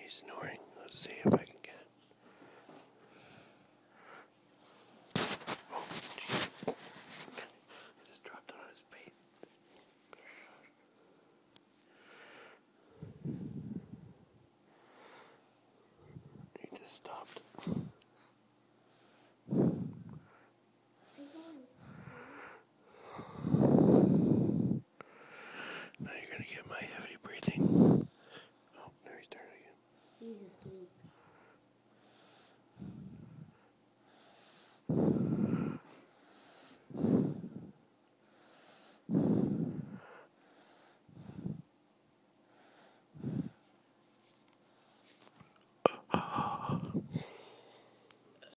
He's snoring. Let's see if I can get it. Oh, jeez. It just dropped on his face. He just stopped.